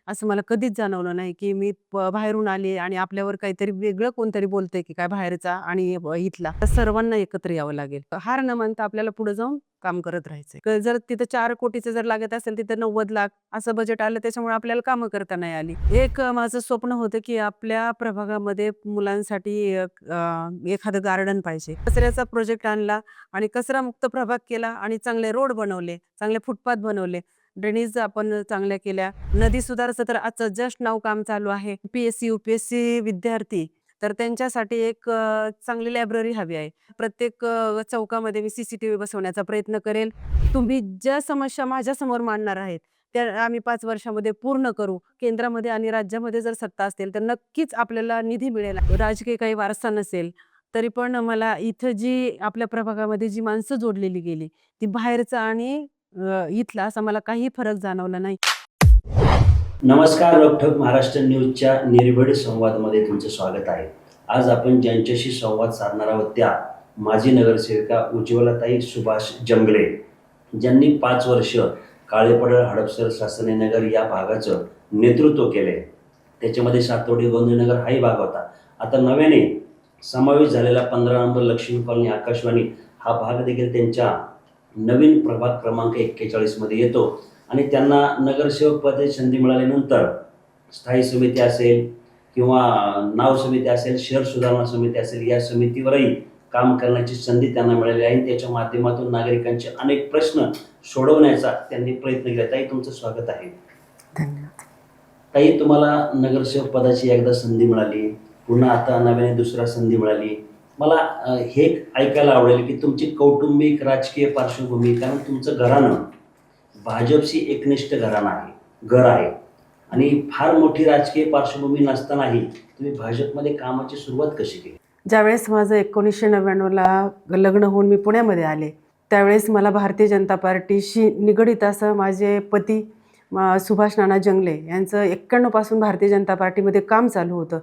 असं मला कधीच जाणवलं नाही, की मी बाहेरून आली आणि आपल्यावर काहीतरी वेगळं कोणतरी बोलतंय की काय बाहेरचा आणि इथला. तर सर्वांना एकत्र यावं लागेल. हार न मानता आपल्याला पुढे जाऊन काम करत राहायचंय. जर तिथं 4 कोटीचं जर लागत असेल, तिथं 90 लाख असं बजेट आलं, त्याच्यामुळे आपल्याला कामं करता नाही आली. एक माझं स्वप्न होतं, की आपल्या प्रभागामध्ये मुलांसाठी एखादं गार्डन पाहिजे. कचऱ्याचा प्रोजेक्ट आणला आणि कचरामुक्त प्रभाग केला आणि चांगले रोड बनवले, चांगले फुटपाथ बनवले. ड्रेनेज आपण चांगल्या केल्या. नदी सुधाराचं तर आजचं जस्ट नाव काम चालू आहे. पी-एस-सी, यू-पी-एस-सी विद्यार्थी तर त्यांच्यासाठी एक चांगली लायब्ररी हवी आहे. प्रत्येक चौकामध्ये मी सीसीटीव्ही बसवण्याचा प्रयत्न करेल. तुम्ही ज्या समस्या माझ्यासमोर मांडणार आहेत, त्या आम्ही 5 वर्षामध्ये पूर्ण करू. केंद्रामध्ये आणि राज्यामध्ये जर सत्ता असेल, तर नक्कीच आपल्याला निधी मिळेल. राजकीय काही वारसा नसेल, तरी पण मला इथं जी आपल्या प्रभागामध्ये जी माणसं जोडलेली गेली, ती बाहेरचा आणि इथला असा मला काही फरक जाणवला नाही. नमस्कार, रोखठोक महाराष्ट्र न्यूजच्या निर्भीड संवादमध्ये तुमचं स्वागत आहे. आज आपण ज्यांच्याशी संवाद साधणार आहोत त्या माजी नगरसेविका उज्ज्वलाताई सुभाष जंगले, ज्यांनी 5 वर्ष काळेपडळ हडपसर शासनी नगर या भागाचं नेतृत्व केले. त्याच्यामध्ये सातवडी गोंधळनगर हाही भाग होता. आता नव्याने समावेश झालेला 15 नंबर लक्ष्मी कॉलनी आकाशवाणी हा भाग देखील त्यांच्या नवीन प्रभाग क्रमांक 41 मध्ये येतो आणि त्यांना नगरसेवक पदाची संधी मिळाल्यानंतर स्थायी समिती असेल किंवा नाव समिती असेल, शहर सुधारणा समिती असेल, या समितीवरही काम करण्याची संधी त्यांना मिळाली आहे. त्याच्या माध्यमातून नागरिकांचे अनेक प्रश्न सोडवण्याचा त्यांनी प्रयत्न केला. ताई, तुमचं स्वागत आहे. धन्यवाद. ताई, तुम्हाला नगरसेवक पदाची एकदा संधी मिळाली, पुन्हा आता नव्याने दुसरा संधी मिळाली. मला हे ऐकायला आवडेल की तुमची कौटुंबिक राजकीय पार्श्वभूमी, कारण तुमचं घराणं भाजपशी एकनिष्ठ घर आहे आणि फार मोठी राजकीय पार्श्वभूमी नसतानाही तुम्ही भाजपमध्ये कामाची सुरुवात कशी केली? ज्यावेळेस माझं 1999ला लग्न होऊन मी पुण्यामध्ये आले, त्यावेळेस मला भारतीय जनता पार्टीशी निगडीत असं माझे पती सुभाष नाना जंगले यांचं 91 पासून भारतीय जनता पार्टीमध्ये काम चालू होतं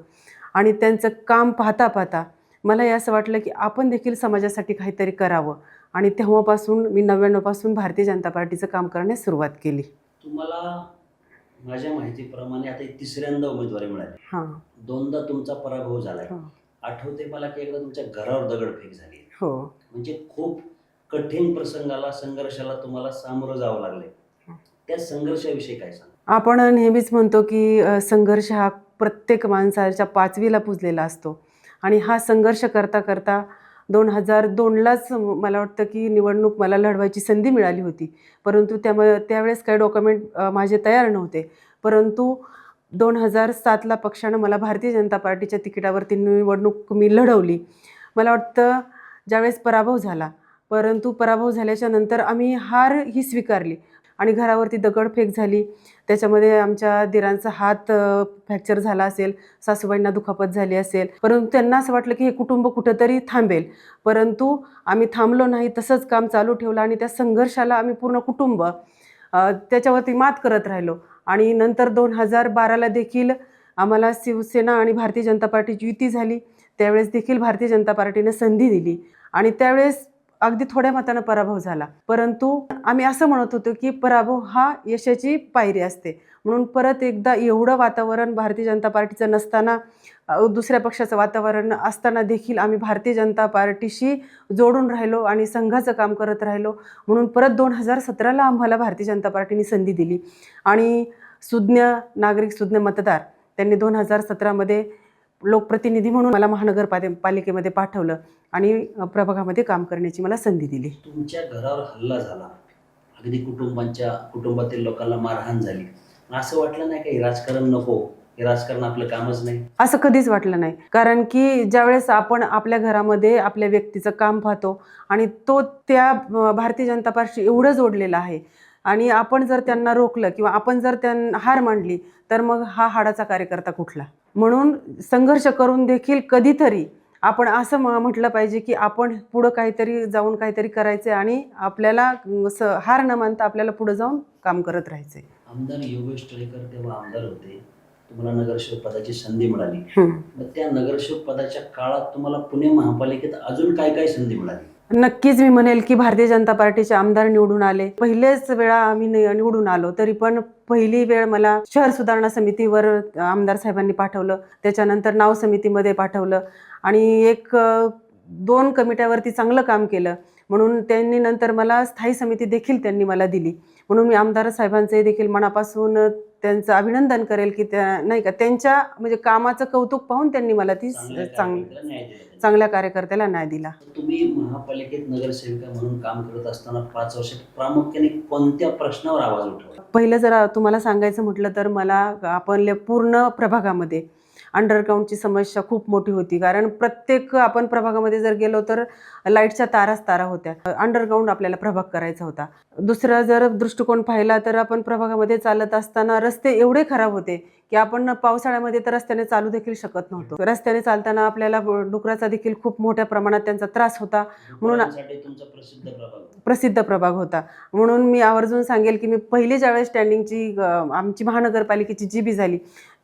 आणि त्यांचं काम पाहता पाहता मला हे असं वाटलं की आपण देखील समाजासाठी काहीतरी करावं आणि तेव्हापासून मी 99 पासून भारतीय जनता पार्टीचं काम करण्यास सुरुवात केली. तुम्हाला माझ्या माहितीप्रमाणे आता तिसऱ्यांदा उमेदवारी मिळाली. हां. दोनदा तुमचा पराभव झालाय. हो. आठवते मला की एकदा तुमच्या घरावर दगडफेक झाली. हो. म्हणजे खूप कठीण प्रसंगाला, संघर्षाला तुम्हाला सामोरं जावं लागलंय. त्या संघर्षाविषयी काय सांगा? आपण नेहमीच म्हणतो की संघर्ष हा प्रत्येक माणसाच्या 5वीला पुजलेला असतो आणि हा संघर्ष करता करता 2002लाच मला वाटतं की निवडणूक मला लढवायची संधी मिळाली होती. परंतु त्यावेळेस काही डॉक्युमेंट माझे तयार नव्हते. परंतु 2007ला पक्षानं मला भारतीय जनता पार्टीच्या तिकिटावरती निवडणूक मी लढवली. मला वाटतं ज्यावेळेस पराभव झाला, परंतु पराभव झाल्याच्या नंतर आम्ही हार ही स्वीकारली आणि घरावरती दगडफेक झाली. त्याच्यामध्ये आमच्या दिरांचा हात फ्रॅक्चर झाला असेल, सासूबाईंना दुखापत झाली असेल, परंतु त्यांना असं वाटलं की हे कुटुंब कुठंतरी थांबेल. परंतु आम्ही थांबलो नाही, तसंच काम चालू ठेवलं आणि त्या संघर्षाला आम्ही पूर्ण कुटुंब त्याच्यावरती मात करत राहिलो आणि नंतर 2012ला देखील आम्हाला शिवसेना आणि भारतीय जनता पार्टीची युती झाली. त्यावेळेस देखील भारतीय जनता पार्टीने संधी दिली आणि त्यावेळेस अगदी थोड्या मतानं पराभव झाला. परंतु आम्ही असं म्हणत होतो की पराभव हा यशाची पायरी असते. म्हणून परत एकदा एवढं वातावरण भारतीय जनता पार्टीचं नसताना, दुसऱ्या पक्षाचं वातावरण असताना देखील आम्ही भारतीय जनता पार्टीशी जोडून राहिलो आणि संघाचं काम करत राहिलो. म्हणून परत 2017ला आम्हाला भारतीय जनता पार्टीने संधी दिली आणि सुज्ञ नागरिक, सुज्ञ मतदार त्यांनी 2017मध्ये लोकप्रतिनिधी म्हणून मला महानगरपालिकेमध्ये पाठवलं आणि प्रभागामध्ये काम करण्याची मला संधी दिली. तुमच्या घरावर हल्ला झाला, अगदी कुटुंबातील लोकांना मारहाण झाली. असं वाटलं नाही काही राजकारण नको, हे राजकारण आपलं कामच नाही? असं कधीच वाटलं नाही, कारण की ज्यावेळेस आपण आपल्या घरामध्ये आपल्या व्यक्तीचं काम पाहतो आणि तो त्या भारतीय जनता पार्टी एवढं जोडलेला आहे आणि आपण जर त्यांना रोखलं किंवा आपण जर त्यांना हार मांडली तर मग हा हाडाचा कार्यकर्ता कुठला. म्हणून संघर्ष करून देखील कधीतरी आपण असं म्हटलं पाहिजे की आपण पुढं काहीतरी जाऊन काहीतरी करायचं आणि आपल्याला हार न मानता आपल्याला पुढे जाऊन काम करत राहायचंय. आमदार योगेश टिळेकर तेव्हा आमदार होते, तुम्हाला नगरसेवक पदाची संधी मिळाली. मग त्या नगरसेवक पदाच्या काळात तुम्हाला पुणे महापालिकेत अजून काय काय संधी मिळाली? नक्कीच मी म्हणेल की भारतीय जनता पार्टीचे आमदार निवडून आले. पहिलेच वेळा आम्ही निवडून आलो, तरी पण पहिली वेळ मला शहर सुधारणा समितीवर आमदार साहेबांनी पाठवलं, त्याच्यानंतर नाव समितीमध्ये पाठवलं आणि 2 कमिट्यावरती चांगलं काम केलं म्हणून त्यांनी नंतर मला स्थायी समिती देखील त्यांनी मला दिली. म्हणून मी आमदार साहेबांचे देखील मनापासून त्यांचं अभिनंदन करेल की नाही का त्यांच्या म्हणजे कामाचं कौतुक पाहून त्यांनी मला ती चांगल्या कार्यकर्त्याला न्याय दिला. तुम्ही महापालिकेत नगरसेविका म्हणून काम करत असताना 5 वर्षात प्रामुख्याने कोणत्या प्रश्नावर आवाज उठवला? पहिलं जर तुम्हाला सांगायचं म्हटलं तर मला आपल्या पूर्ण प्रभागामध्ये अंडरग्राऊंडची समस्या खूप मोठी होती. कारण प्रत्येक आपण प्रभागामध्ये जर गेलो तर लाईटच्या तारा होत्या. अंडरग्राऊंड आपल्याला प्रभाग करायचा होता. दुसरा जर दृष्टिकोन पाहिला तर आपण प्रभागामध्ये चालत असताना रस्ते एवढे खराब होते की आपण पावसाळ्यामध्ये तर रस्त्याने चालू देखील शकत नव्हतो. रस्त्याने चालताना आपल्याला डुकराचा देखील खूप मोठ्या प्रमाणात त्यांचा त्रास होता. म्हणून प्रसिद्ध प्रभाग होता. म्हणून मी आवर्जून सांगेल की मी पहिली ज्यावेळेस स्टँडिंगची आमची महानगरपालिकेची जीबी झाली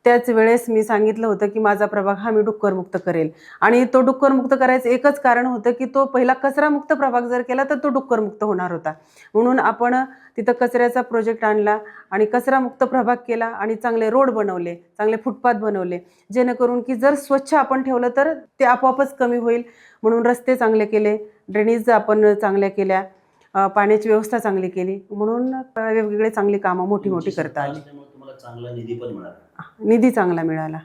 त्याच वेळेस मी सांगितलं होतं की माझा प्रभाग हा मी डुक्करमुक्त करेल. आणि तो डुक्करमुक्त करायचं एकच कारण होतं की तो पहिला कचरामुक्त प्रभाग जर केला तर तो डुक्करमुक्त होणार होता. म्हणून आपण तिथं कचऱ्याचा प्रोजेक्ट आणला आणि कचरामुक्त प्रभाग केला आणि चांगले रोड बनवले, चांगले फुटपाथ बनवले, जेणेकरून की जर स्वच्छ आपण ठेवलं तर ते आपोआपच कमी होईल. म्हणून रस्ते चांगले केले, ड्रेनेज आपण चांगल्या केल्या, पाण्याची व्यवस्था चांगली केली. म्हणून वेगवेगळे चांगली कामं मोठी करता आली. चांगला निधी पण मिळाला. निधी चांगला मिळाला.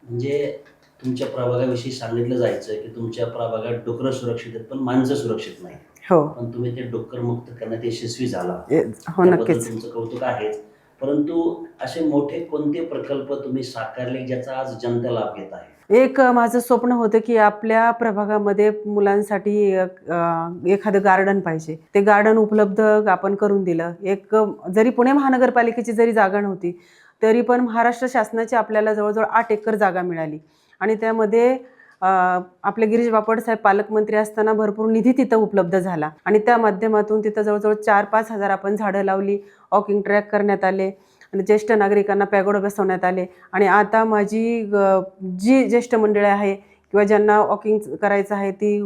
म्हणजे तुमच्या प्रभागाविषयी सांगितलं जायचं की तुमच्या प्रभागात डुकरं सुरक्षित आहेत पण माणसं सुरक्षित नाही. हो. पण तुम्ही ते डुक्कर मुक्त करण्यात यशस्वी झाला. हो, नक्कीच. तुमचं कौतुक आहेच. परंतु असे मोठे कोणते प्रकल्प तुम्ही साकारले ज्याचा आज जनता लाभ घेत आहे? माझं स्वप्न होतं की आपल्या प्रभागामध्ये मुलांसाठी एखादं गार्डन पाहिजे. ते गार्डन उपलब्ध आपण करून दिलं. जरी पुणे महानगरपालिकेची जरी जागा नव्हती तरी पण महाराष्ट्र शासनाची आपल्याला जवळजवळ 8 एकर जागा मिळाली आणि त्यामध्ये आपले गिरीश बापट साहेब पालकमंत्री असताना भरपूर निधी तिथं उपलब्ध झाला आणि त्या माध्यमातून तिथं जवळजवळ 4-5 हजार आपण झाडं लावली, वॉकिंग ट्रॅक करण्यात आले आणि ज्येष्ठ नागरिकांना पॅगोडा बसवण्यात आले. आणि आता माझी जी ज्येष्ठ मंडळी आहे किंवा ज्यांना वॉकिंग करायचं आहे ती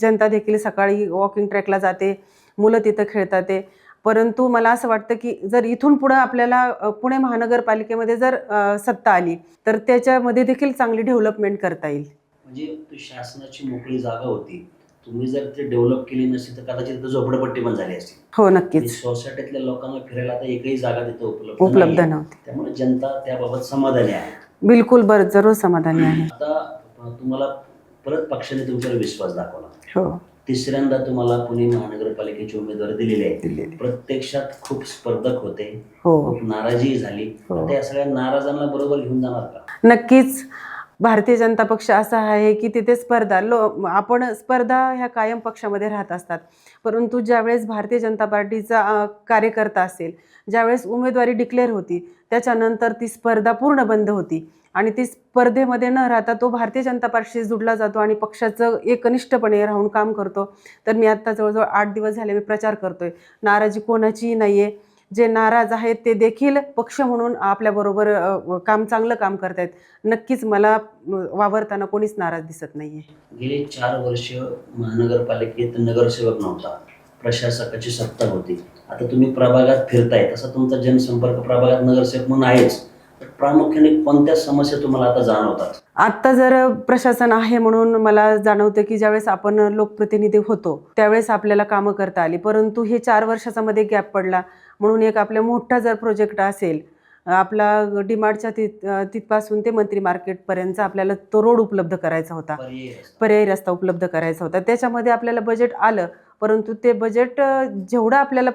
जनता देखील सकाळी वॉकिंग ट्रॅकला जाते, मुलं तिथं खेळतात ते. परंतु मला असं वाटतं की जर इथून पुढं आपल्याला पुणे महानगरपालिकेमध्ये जर सत्ता आली तर त्याच्यामध्ये देखील चांगली डेव्हलपमेंट करता येईल. म्हणजे ती शासनाची मोकळी जागा होती, तुम्ही जर ते डेव्हलप केली नसती तर कदाचित झोपडपट्टी पण झाली असती. हो, नक्कीच. सोसायटीतल्या लोकांना फिरायला आता एकही जागा तिथे उपलब्ध नव्हती. त्यामुळे जनता त्याबाबत समाधानी आहे. बिलकुल, जरूर समाधानी आहे. आता तुम्हाला परत पक्षाने तुमच्यावर विश्वास दाखवला. हो. तिसऱ्यांदा तुम्हाला पुणे महानगरपालिकेची उमेदवारी दिलेली आहे. प्रत्यक्षात खूप स्पर्धक होते, खूप नाराजी झाली. त्या सगळ्या नाराजांना बरोबर घेऊन जाणार का? नक्कीच. भारतीय जनता पक्ष असा आहे की तिथे आपण स्पर्धा ह्या कायम पक्षामध्ये राहत असतात. परंतु ज्यावेळेस भारतीय जनता पार्टीचा कार्यकर्ता असेल, ज्यावेळेस उमेदवारी डिक्लेअर होती त्याच्यानंतर ती स्पर्धा पूर्ण बंद होती आणि ती स्पर्धेमध्ये न राहता तो भारतीय जनता पार्टीशी जुडला जातो आणि पक्षाचं एकनिष्ठपणे राहून काम करतो. तर मी आत्ता जवळजवळ 8 दिवस झाले मी प्रचार करतोय. नाराजी कोणाचीही नाही आहे. जे नाराज आहेत ते देखील पक्ष म्हणून आपल्याबरोबर चांगलं काम करतायत. नक्कीच मला वावरताना कोणीच नाराज दिसत नाहीये. गेली 4 वर्ष महानगरपालिकेत नगरसेवक नव्हता, प्रशासकाची सत्ता होती. आता तुम्ही प्रभागात फिरताय, तसा तुमचा जनसंपर्क प्रभागात नगरसेवक म्हणून आहेच. प्रामुख्याने कोणत्या समस्या तुम्हाला आता जाणवतात? आता जर प्रशासन आहे म्हणून मला जाणवतं की ज्यावेळेस आपण लोकप्रतिनिधी होतो त्यावेळेस आपल्याला कामं करता आली. परंतु हे 4 वर्षाचा मध्ये गॅप पडला. म्हणून आपल्या मोठा जर प्रोजेक्ट असेल, आपला डीमार्टच्या तिथपासून ते मंत्री मार्केटपर्यंत आपल्याला तो रोड उपलब्ध करायचा होता, पर्यायी रस्ता उपलब्ध करायचा होता. त्याच्यामध्ये आपल्याला बजेट आलं, परंतु ते बजेट जेवढं आपल्याला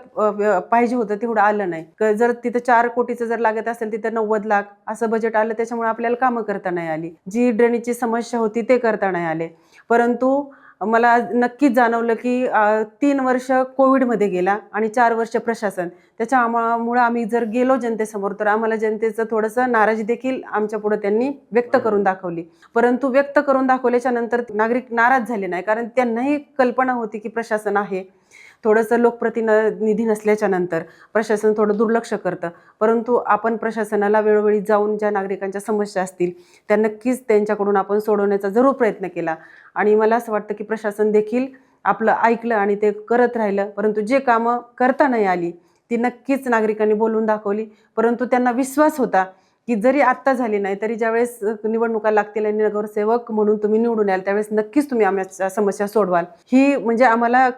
पाहिजे होतं तेवढं आलं नाही. जर तिथं 4 कोटीचं जर लागत असेल तिथं 90 लाख असं बजेट आलं. त्याच्यामुळे आपल्याला कामं करता नाही आली. जी ड्रेनेजची समस्या होती ते करता नाही आले. परंतु मला नक्कीच जाणवलं की 3 वर्ष कोविडमध्ये गेला आणि 4 वर्ष प्रशासन. त्याच्यामुळं आम्ही जर गेलो जनतेसमोर तर आम्हाला जनतेचं थोडंसं नाराजी देखील आमच्या पुढे त्यांनी व्यक्त करून दाखवली. परंतु व्यक्त करून दाखवल्याच्या नंतर नागरिक नाराज झाले नाही, कारण त्यांनाही कल्पना होती की प्रशासन आहे. थोडंसं लोकप्रतिनिधी नसल्याच्या नंतर प्रशासन थोडं दुर्लक्ष करतं. परंतु आपण प्रशासनाला वेळोवेळी जाऊन ज्या नागरिकांच्या समस्या असतील त्या नक्कीच त्यांच्याकडून आपण सोडवण्याचा जरूर प्रयत्न केला आणि मला असं वाटतं की प्रशासन देखील आपलं ऐकलं आणि ते करत राहिलं. परंतु जे कामं करता नाही आली ती नक्कीच नागरिकांनी बोलून दाखवली. परंतु त्यांना विश्वास होता की जरी आत्ता झाली नाही तरी ज्यावेळेस निवडणुका लागतील आणि नगरसेवक म्हणून तुम्ही निवडून याल त्यावेळेस नक्कीच तुम्ही आमच्या समस्या सोडवाल. ही म्हणजे आम्हाला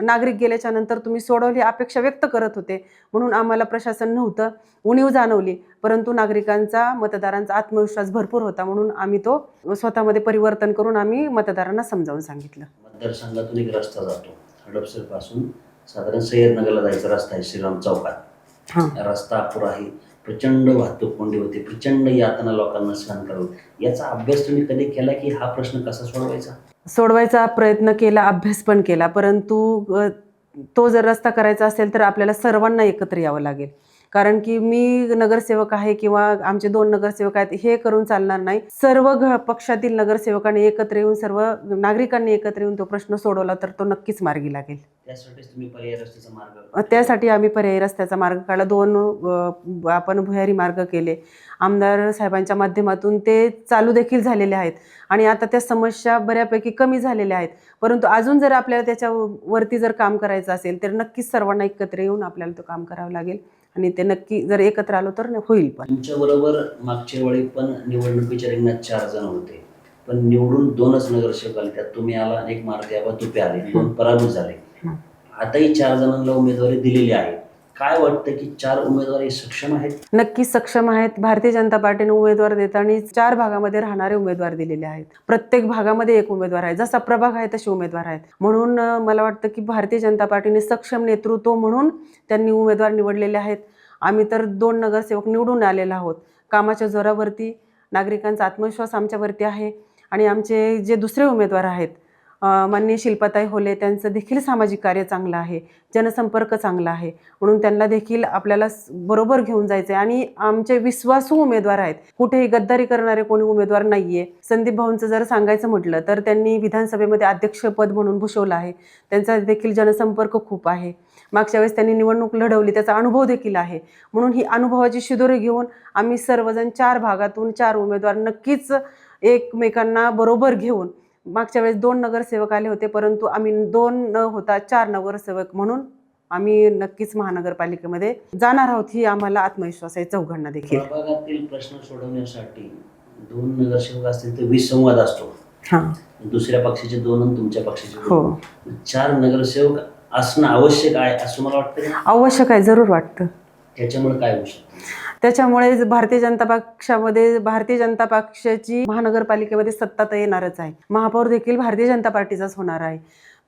नागरिक गेल्याच्या नंतर तुम्ही सोडवली अपेक्षा व्यक्त करत होते, म्हणून आम्हाला प्रशासन नव्हतं, उणीव जाणवली. परंतु नागरिकांचा, मतदारांचा आत्मविश्वास भरपूर होता, म्हणून आम्ही तो स्वतःमध्ये परिवर्तन करून आम्ही मतदारांना समजावून सांगितलं. मतदारसंघातून एक रस्ता जातो हडपसरपासून साधारण सय्यदनगरला जायचा रस्ता आहे श्रीराम चौकात. रस्ता अपुरा आहे, प्रचंड वाहतूक कोंडी होते, प्रचंड यातना लोकांना सहन करावं. याचा अभ्यास तुम्ही कधी केला की हा प्रश्न कसा सोडवायचा प्रयत्न केला, अभ्यास पण केला. परंतु तो जर रस्ता करायचा असेल तर आपल्याला सर्वांना एकत्र यावं लागेल. कारण की मी नगरसेवक आहे किंवा आमचे 2 नगरसेवक आहेत हे करून चालणार नाही. सर्व पक्षातील नगरसेवकांनी एकत्र येऊन, सर्व नागरिकांनी एकत्र येऊन तो प्रश्न सोडवला तर तो नक्कीच मार्गी लागेल. त्यासाठी आम्ही पर्यायी रस्त्याचा मार्ग काढला. 2 आपण भुयारी मार्ग केले. आमदार साहेबांच्या माध्यमातून ते चालू देखील झालेले आहेत आणि आता त्या समस्या बऱ्यापैकी कमी झालेल्या आहेत. परंतु अजून जर आपल्याला त्याच्यावरती जर काम करायचं असेल तर नक्कीच सर्वांना एकत्र येऊन आपल्याला तो काम करावं लागेल आणि ते नक्की जर एकत्र आलो तर होईल. पण तुमच्याबरोबर मागच्या वेळी पण निवडणुकीच्या रिंगणात 4 जण होते, पण निवडून 2च नगरसेवक आले. त्यात तुम्ही आला, एक मारुती आबा तुपे आले, 2 पराभूत झाले. आताही 4 जणांना उमेदवारी दिलेली आहे. काय वाटतं की 4 उमेदवार सक्षम आहेत? नक्कीच सक्षम आहेत. भारतीय जनता पार्टीने उमेदवार देताना 4 भागामध्ये राहणारे उमेदवार दिलेले आहेत. प्रत्येक भागामध्ये एक उमेदवार आहे. जसा प्रभाग आहे तसे उमेदवार आहेत. म्हणून मला वाटतं की भारतीय जनता पार्टीने सक्षम नेतृत्व म्हणून त्यांनी उमेदवार निवडलेले आहेत. आम्ही तर 2 नगरसेवक निवडून आलेलो आहोत. कामाच्या जोरावरती नागरिकांचा आत्मविश्वास आमच्यावरती आहे आणि आमचे जे दुसरे उमेदवार आहेत माननीय शिल्पाताई होले, त्यांचं देखील सामाजिक कार्य चांगलं आहे, जनसंपर्क चांगला आहे, म्हणून त्यांना देखील आपल्याला बरोबर घेऊन जायचं आहे. आणि आमचे विश्वासू उमेदवार आहेत, कुठेही गद्दारी करणारे कोणी उमेदवार नाही आहे. संदीप भाऊंचं जर सांगायचं म्हटलं तर त्यांनी विधानसभेमध्ये अध्यक्षपद म्हणून भूषवलं आहे. त्यांचा देखील जनसंपर्क खूप आहे. मागच्या वेळेस त्यांनी निवडणूक लढवली, त्याचा अनुभव देखील आहे. म्हणून ही अनुभवाची शिदोरी घेऊन आम्ही सर्वजण 4 भागातून 4 उमेदवार नक्कीच एकमेकांना बरोबर घेऊन, मागच्या वेळेस 2 नगरसेवक आले होते परंतु आम्ही 2 न होता 4 नगरसेवक म्हणून आम्ही नक्कीच महानगरपालिकेमध्ये जाणार आहोत, ही आम्हाला आत्मविश्वास आहे चौघांना देखील. प्रभागातील प्रश्न सोडवण्यासाठी 2 नगरसेवक असतील तर विसंवाद असतो. दुसऱ्या पक्षाचे 2 आणि तुमच्या पक्षाचे 2. 4 नगरसेवक असणं आवश्यक आहे असं मला वाटतं. आवश्यक आहे, जरूर वाटतं. त्याच्यामुळे काय होऊ शकतं? त्याच्यामुळे भारतीय जनता पक्षाची महानगरपालिकेमध्ये सत्ता तर येणारच आहे. महापौर देखील भारतीय जनता पार्टीचाच होणार आहे.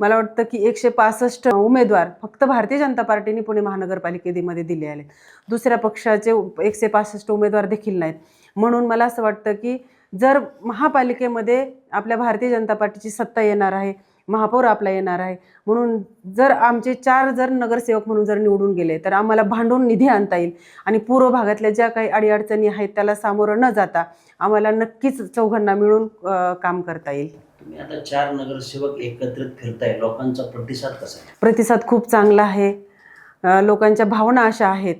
मला वाटतं की 165 उमेदवार फक्त भारतीय जनता पार्टीने पुणे महानगरपालिकेमध्ये दिले आहेत. दुसऱ्या पक्षाचे 165 उमेदवार देखील नाहीत. म्हणून मला असं वाटतं की जर महापालिकेमध्ये आपल्या भारतीय जनता पार्टीची सत्ता येणार आहे, महापौर आपला येणार आहे, म्हणून जर आमचे 4 जर नगरसेवक म्हणून जर निवडून गेले तर आम्हाला भांडून निधी आणता येईल आणि पूर्व भागातल्या ज्या काही अडीअडचणी आहेत त्याला सामोरं न जाता आम्हाला नक्कीच चौघांना मिळून काम करता येईल. तुम्ही आता 4 नगरसेवक एकत्रित फिरताय, लोकांचा प्रतिसाद कसा आहे? प्रतिसाद खूप चांगला आहे. लोकांच्या भावना अशा आहेत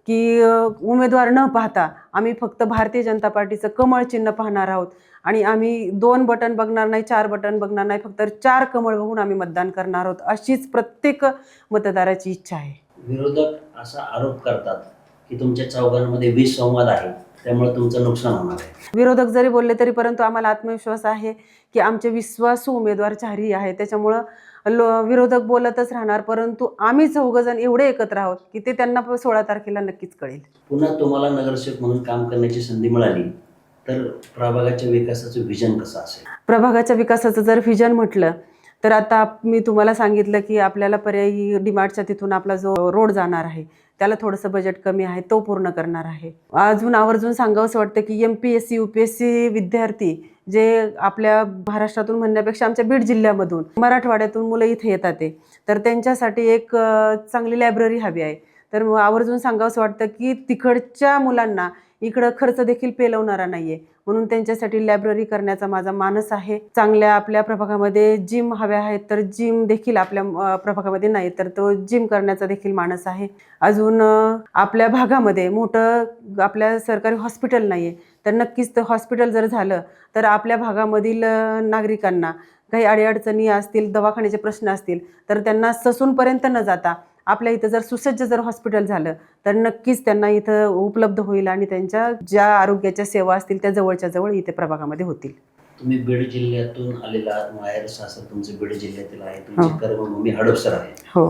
की उमेदवार न पाहता आम्ही फक्त भारतीय जनता पार्टीचं कमळ चिन्ह पाहणार आहोत आणि आम्ही 2 बटन बघणार नाही, 4 बटन बघणार नाही, फक्त 4 कमळ बघून आम्ही मतदान करणार आहोत, अशीच प्रत्येक मतदाराची इच्छा आहे. विरोधक असा आरोप करतात की तुमच्या चौघांमध्ये विसंवाद आहे, त्यामुळे तुमचं नुकसान होणार आहे. विरोधक जरी बोलले तरी परंतु आम्हाला आत्मविश्वास आहे की आमचे विश्वासू उमेदवार 4ही आहे. त्याच्यामुळं विरोधक बोलतच राहणार, परंतु आम्ही 4 जण एवढे एकत्र आहोत की ते त्यांना 16 तारखेला नक्कीच कळेल. पुन्हा तुम्हाला नगरसेवक म्हणून काम करण्याची संधी मिळाली तर प्रभागाच्या विकासाचं व्हिजन कसं असेल? प्रभागाच्या विकासाचं जर व्हिजन म्हटलं तर आता मी तुम्हाला सांगितलं की आपल्याला पर्यायी डीमार्टच्या तिथून आपला जो रोड जाणार आहे त्याला थोडंसं बजेट कमी आहे, तो पूर्ण करणार आहे. अजून आवर्जून सांगावंसं वाटतं की MPSC UPSC विद्यार्थी जे आपल्या महाराष्ट्रातून म्हणण्यापेक्षा आमच्या बीड जिल्ह्यामधून, मराठवाड्यातून मुलं इथे येतात तर त्यांच्यासाठी एक चांगली लायब्ररी हवी आहे. तर आवर्जून सांगावंसं वाटतं की तिकडच्या मुलांना इकडं खर्च देखील पेलवणारा नाहीये, म्हणून त्यांच्यासाठी लायब्ररी करण्याचा माझा मानस आहे. चांगल्या आपल्या प्रभागामध्ये जिम हव्या आहेत तर जिम देखील आपल्या प्रभागामध्ये नाही तर तो जिम करण्याचा देखील मानस आहे. अजून आपल्या भागामध्ये मोठं आपल्या सरकारी हॉस्पिटल नाहीये तर नक्कीच ते हॉस्पिटल जर झालं तर आपल्या भागामधील नागरिकांना काही अडीअडचणी असतील, दवाखान्याचे प्रश्न असतील तर त्यांना ससूनपर्यंत न जाता आपल्या इथं जर सुसज्ज जर हॉस्पिटल झालं तर नक्कीच त्यांना इथं उपलब्ध होईल आणि त्यांच्या ज्या आरोग्याच्या सेवा असतील त्या जवळच्या जवळ इथे प्रभागामध्ये होतील. तुम्ही बीड जिल्ह्यातून आलेला, माहेर सासर तुमचे बीड जिल्ह्यातील आहे, तुमची कर्मभूमी हडपसर आहे. हो.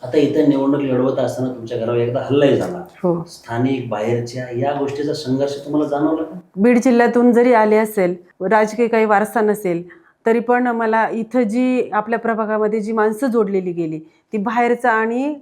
आता इथं निवडणूक लढवत असताना तुमच्या घरावर एकदा हल्लाही झाला. हो. स्थानिक बाहेरच्या या गोष्टीचा संघर्ष तुम्हाला जाणवला का? बीड जिल्ह्यातून जरी आले असेल, राजकीय काही वारसा नसेल तरी पण मला इथं जी आपल्या प्रभागामध्ये जी माणसं जोडलेली गेली ती बाहेरचा आणि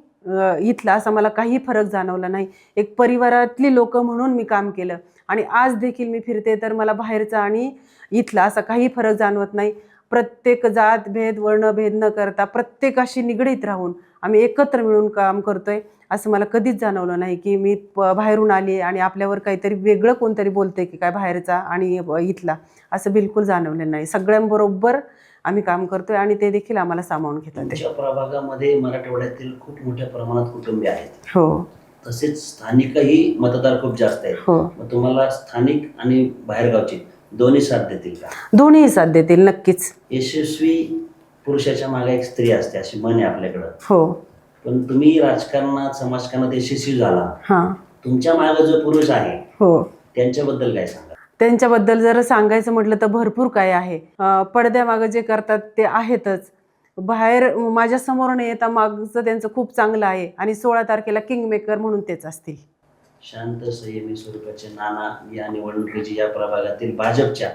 इथला असा मला काही फरक जाणवला नाही. एक परिवारातली लोक म्हणून मी काम केलं आणि आज देखील मी फिरते तर मला बाहेरचा आणि इथला असा काही फरक जाणवत नाही. प्रत्येक जात भेद वर्णभेद न करता प्रत्येकाशी निगडीत राहून आम्ही एकत्र मिळून काम करतोय असं मला कधीच जाणवलं नाही की मी बाहेरून आली आणि आपल्यावर काहीतरी वेगळं कोणतरी बोलते की काय बाहेरचा आणि इथला, असं बिलकुल जाणवलं नाही. सगळ्यांबरोबर आम्ही काम करतोय आणि ते देखील आम्हाला सामावून घेतात. तुमच्या प्रभागामध्ये मराठवाड्यातील खूप मोठ्या प्रमाणात कुटुंबीय आहेत. हो. तसेच स्थानिकही मतदार खूप जास्त आहेत. हो. मग तुम्हाला स्थानिक आणि बाहेरगावचे दोन्ही साथ देतील का? दोन्ही साथ देतील नक्कीच. यशस्वी पुरुषाच्या मागे एक स्त्री असते अशी म्हण आहे आपल्याकडं. हो. पण तुम्ही राजकारणात समाजकारणात यशस्वी झाला. हां. तुमच्या मागे जो पुरुष आहे हो, त्यांच्याबद्दल काय सांगा? त्यांच्याबद्दल जर सांगायचं म्हटलं तर भरपूर काय आहे. पडद्यामागं जे करतात ते आहेतच. बाहेर माझ्या समोर न येता मागचं त्यांचं खूप चांगलं आहे आणि 16 तारखेला किंगमेकर म्हणून तेच असतील. शांत संयमी स्वरूपाचे नाना या निवडणुकीची या प्रभागातील भाजपच्या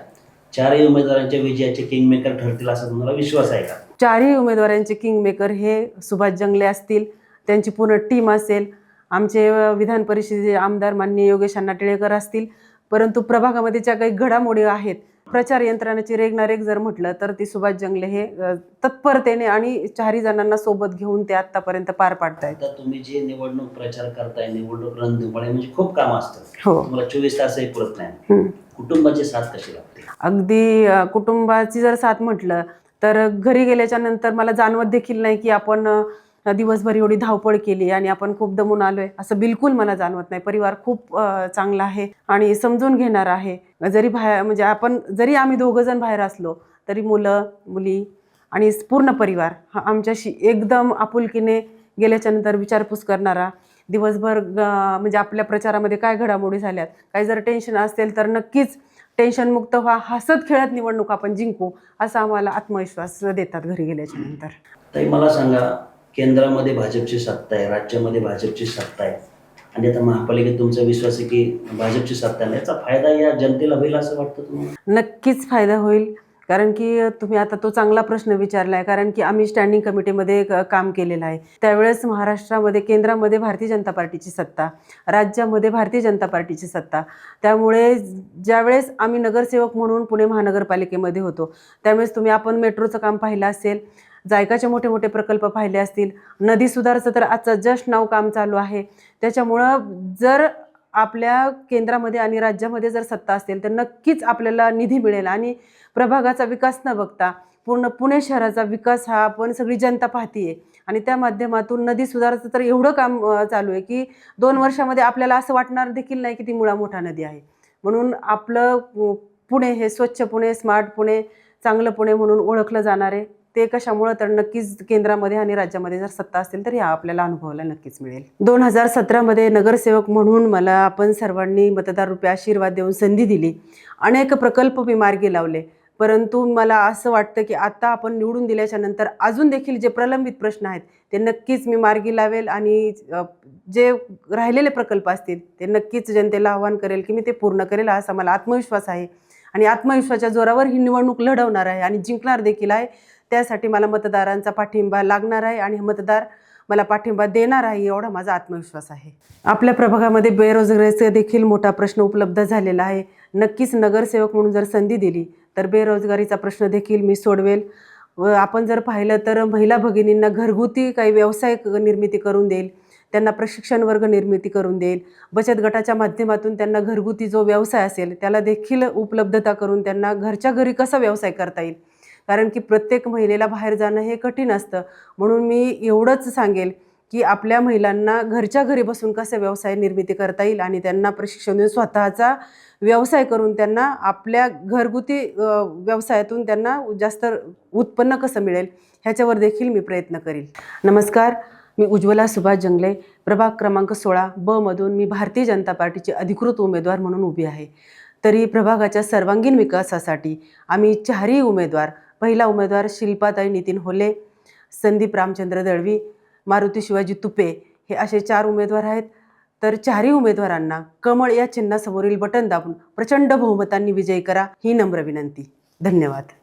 4 उमेदवारांच्या विजयाचे किंगमेकर ठरतील असा तुम्हाला विश्वास आहे का? 4ही उमेदवारांचे किंगमेकर हे सुभाष जंगले असतील, त्यांची पूर्ण टीम असेल, आमचे विधान परिषदेचे आमदार माननीय योगेश अण्णा टिळेकर असतील. परंतु प्रभागामध्ये ज्या काही घडामोडी आहेत, प्रचार यंत्रणाची रेगनारेग जर म्हटलं तर ती सुभाष जंगले हे तत्परतेने आणि 4ही जणांना सोबत घेऊन ते आतापर्यंत पार पाडतायत. आता तुम्ही जे निवडणूक प्रचार करताय, निवडणूक रणधुमाळी म्हणजे खूप काम असतं. हो. तुम्हाला 24 तासही पुरत नाही. कुटुंबाची साथ कशी लागते? अगदी कुटुंबाची जर साथ म्हटलं तर घरी गेल्याच्या नंतर मला जाणवत देखील नाही की आपण दिवसभर एवढी धावपळ केली आणि आपण खूप दमून आलोय, असं बिलकुल मला जाणवत नाही. परिवार खूप चांगला आहे आणि समजून घेणार आहे. जरी बाहेर म्हणजे आपण जरी आम्ही 2 जण बाहेर असलो तरी मुलं मुली आणि पूर्ण परिवार हा आमच्याशी एकदम आपुलकीने गेल्याच्या नंतर विचारपूस करणारा, दिवसभर म्हणजे आपल्या प्रचारामध्ये काय घडामोडी झाल्यात, काही जर टेन्शन असेल तर नक्कीच टेन्शनमुक्त व्हा, हसत खेळत निवडणूक आपण जिंकू, असा आम्हाला आत्मविश्वास देतात घरी गेल्याच्या नंतर. ताई मला सांगा, केंद्रामध्ये भाजपची सत्ता आहे, राज्यामध्ये भाजपची सत्ता आहे आणि आता महापालिकेत तुमचा विश्वास आहे की भाजपची सत्ता आहे, याचा फायदा या जनतेला होईल असं वाटतं तुम्हाला? नक्कीच फायदा होईल. कारण की तुम्ही आता तो चांगला प्रश्न विचारला आहे. कारण की आम्ही स्टँडिंग कमिटीमध्ये काम केलेलं आहे. त्यावेळेस महाराष्ट्रामध्ये केंद्रामध्ये भारतीय जनता पार्टीची सत्ता, राज्यामध्ये भारतीय जनता पार्टीची सत्ता. त्यामुळे ज्यावेळेस आम्ही नगरसेवक म्हणून पुणे महानगरपालिकेमध्ये होतो त्यावेळेस आपण मेट्रोचं काम पाहिलं असेल, जायकाचे मोठे मोठे प्रकल्प पाहिले असतील, नदी सुधारचं तर आजचं जस्ट नाव काम चालू आहे. त्याच्यामुळं जर आपल्या केंद्रामध्ये आणि राज्यामध्ये जर सत्ता असेल तर नक्कीच आपल्याला निधी मिळेल आणि प्रभागाचा विकास न बघता पूर्ण पुणे शहराचा विकास हा आपण सगळी जनता पाहतीये आणि त्या माध्यमातून नदी सुधाराचं तर एवढं काम चालू आहे की 2 वर्षामध्ये आपल्याला असं वाटणार देखील नाही की ती मुळा मोठा नदी आहे. म्हणून आपलं पुणे हे स्वच्छ पुणे, स्मार्ट पुणे, चांगलं पुणे म्हणून ओळखलं जाणार आहे. ते कशामुळं तर नक्कीच केंद्रामध्ये आणि राज्यामध्ये जर सत्ता असेल तर ह्या आपल्याला अनुभवायला नक्कीच मिळेल. 2017मध्ये नगरसेवक म्हणून मला आपण सर्वांनी मतदार रूपी आशीर्वाद देऊन संधी दिली. अनेक प्रकल्प मी मार्गी लावले. परंतु मला असं वाटतं की आता आपण निवडून दिल्याच्या नंतर अजून देखील जे प्रलंबित प्रश्न आहेत ते नक्कीच मी मार्गी लावेल आणि जे राहिलेले प्रकल्प असतील ते नक्कीच जनतेला आवाहन करेल की मी ते पूर्ण करेल, असा मला आत्मविश्वास आहे आणि आत्मविश्वासाच्या जोरावर ही निवडणूक लढवणार आहे आणि जिंकणार देखील आहे. त्यासाठी मला मतदारांचा पाठिंबा लागणार आहे आणि मतदार मला पाठिंबा देणार आहे, एवढा माझा आत्मविश्वास आहे. आपल्या प्रभागामध्ये बेरोजगारीचा देखील मोठा प्रश्न उपलब्ध झालेला आहे. नक्कीच नगरसेवक म्हणून जर संधी दिली तर बेरोजगारीचा प्रश्न देखील मी सोडवेल. आपण जर पाहिलं तर महिला भगिनींना घरगुती काही व्यवसाय निर्मिती करून देईल, त्यांना प्रशिक्षण वर्ग निर्मिती करून देईल, बचत गटाच्या माध्यमातून त्यांना घरगुती जो व्यवसाय असेल त्याला देखील उपलब्धता करून त्यांना घरच्या घरी कसा व्यवसाय करता येईल. कारण की प्रत्येक महिलेला बाहेर जाणं हे कठीण असतं. म्हणून मी एवढंच सांगेल की आपल्या महिलांना घरच्या घरी बसून कसं व्यवसाय निर्मिती करता येईल आणि त्यांना प्रशिक्षण देऊन स्वतःचा व्यवसाय करून त्यांना आपल्या घरगुती व्यवसायातून त्यांना जास्त उत्पन्न कसं मिळेल ह्याच्यावर देखील मी प्रयत्न करील. नमस्कार, मी उज्ज्वला सुभाष जंगले, प्रभाग क्रमांक 16 ब मधून मी भारतीय जनता पार्टीची अधिकृत उमेदवार म्हणून उभी आहे. तरी प्रभागाच्या सर्वांगीण विकासासाठी आम्ही 4ही उमेदवार, पहिला उमेदवार शिल्पाताई नितीन होले, संदीप रामचंद्र दळवी, मारुती शिवाजी तुपे हे असे 4 उमेदवार आहेत. तर 4ही उमेदवारांना कमळ या चिन्हासमोरील बटन दाबून प्रचंड बहुमतांनी विजयी करा ही नम्र विनंती. धन्यवाद.